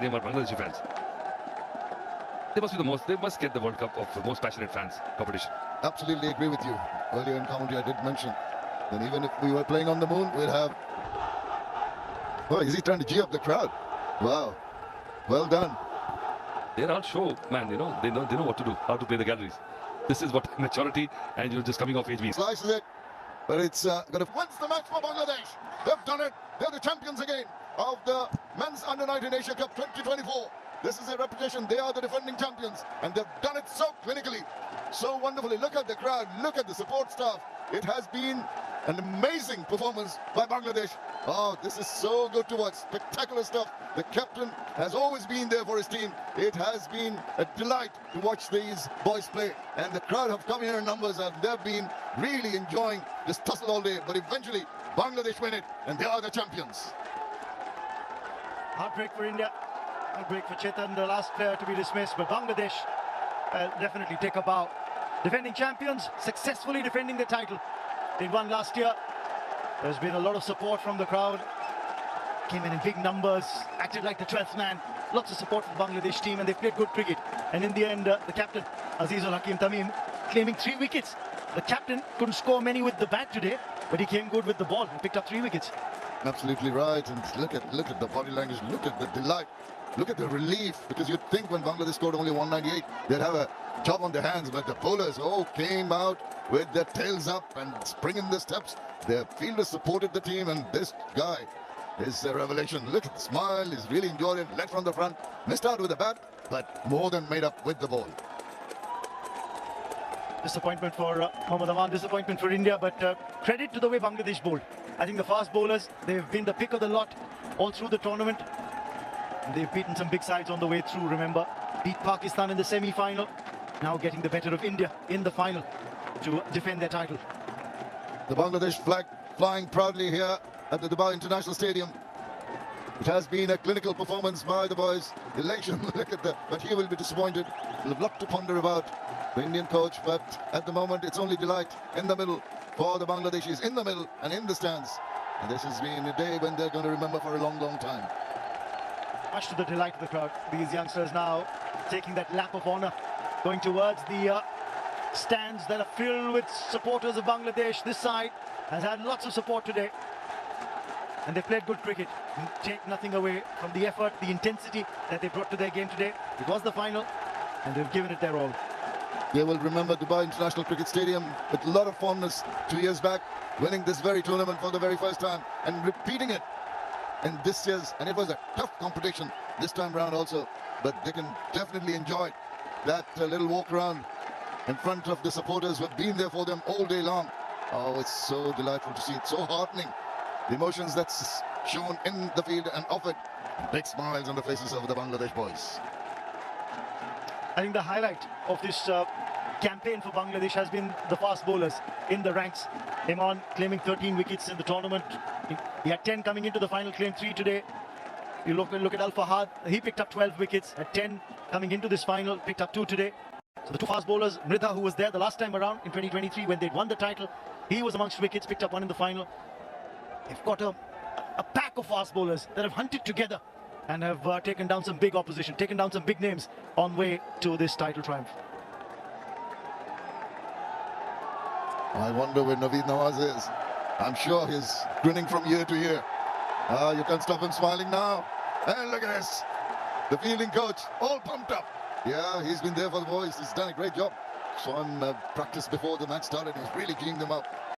They are Bangladeshi fans. They must get the World Cup of the most passionate fans competition. Absolutely agree with you. Earlier in commentary I did mention that even if we were playing on the moon, we'd have... Oh, is he trying to G up the crowd? Wow. Well done. They're all show, man, you know, they know what to do, how to play the galleries. This is what maturity and you're just coming of age means. Slices it, but it's going to wins the match for Bangladesh. They've done it. They're the champions again of the Men's Under-19 Asia Cup 2024. This is their reputation. They are the defending champions, and they've done it so clinically, so wonderfully. Look at the crowd, look at the support staff. It has been an amazing performance by Bangladesh. Oh, this is so good to watch. Spectacular stuff. The captain has always been there for his team. It has been a delight to watch these boys play, and the crowd have come here in numbers, and they've been really enjoying this tussle all day. But eventually, Bangladesh win it, and they are the champions. Heartbreak for India. Heartbreak for Chetan, the last player to be dismissed, but Bangladesh definitely take a bow. Defending champions, successfully defending the title. They won last year. There's been a lot of support from the crowd. Came in big numbers, acted like the 12th man. Lots of support from the Bangladesh team, and they played good cricket. And in the end, the captain, Azizul Hakim Tamim, claiming 3 wickets. The captain couldn't score many with the bat today, but he came good with the ball and picked up 3 wickets. Absolutely right. And look at the body language. Look at the delight. Look at the relief, because you'd think when Bangladesh scored only 198, they'd have a job on their hands, but the bowlers came out with their tails up and springing the steps. Their fielders supported the team, and this guy is a revelation. Look at the smile. He's really enjoyed it. Led from the front, missed out with the bat, but more than made up with the ball. Disappointment for Mohammad Aman, disappointment for India, but credit to the way Bangladesh bowled. I think the fast bowlers, they've been the pick of the lot all through the tournament. They've beaten some big sides on the way through, remember. Beat Pakistan in the semi-final. Now getting the better of India in the final to defend their title. The Bangladesh flag flying proudly here at the Dubai International Stadium. It has been a clinical performance by the boys. Election, look at that. But he will be disappointed. He'll have a lot to ponder about the Indian coach. But at the moment, it's only delight in the middle for the Bangladeshis, in the middle and in the stands. And this has been a day when they're going to remember for a long, long time. Much to the delight of the crowd. These youngsters now taking that lap of honor, going towards the stands that are filled with supporters of Bangladesh. This side has had lots of support today, and they played good cricket. Take nothing away from the effort, the intensity that they brought to their game today. It was the final, and they've given it their all. They will remember Dubai International Cricket Stadium with a lot of fondness 2 years back, winning this very tournament for the very first time and repeating it in this year's, and it was a tough competition this time round also, but they can definitely enjoy that little walk around in front of the supporters who have been there for them all day long. Oh, it's so delightful to see. It's so heartening, the emotions that's shown in the field and off it. Big smiles on the faces of the Bangladesh boys. I think the highlight of this campaign for Bangladesh has been the fast bowlers in the ranks. Imran claiming 13 wickets in the tournament. He had 10 coming into the final, claimed 3 today. You look at Al Fahad, he picked up 12 wickets at 10 coming into this final, picked up 2 today. So the 2 fast bowlers, Mridha, who was there the last time around in 2023 when they'd won the title, he was amongst wickets, picked up 1 in the final. They've got a pack of fast bowlers that have hunted together and have taken down some big opposition, taken down some big names on way to this title triumph. I wonder where Naveed Nawaz is. I'm sure he's grinning from year to year. You can't stop him smiling now. And look at this. The fielding coach, all pumped up. Yeah, he's been there for the boys. He's done a great job. Saw him practice before the match started. He's really keying them up.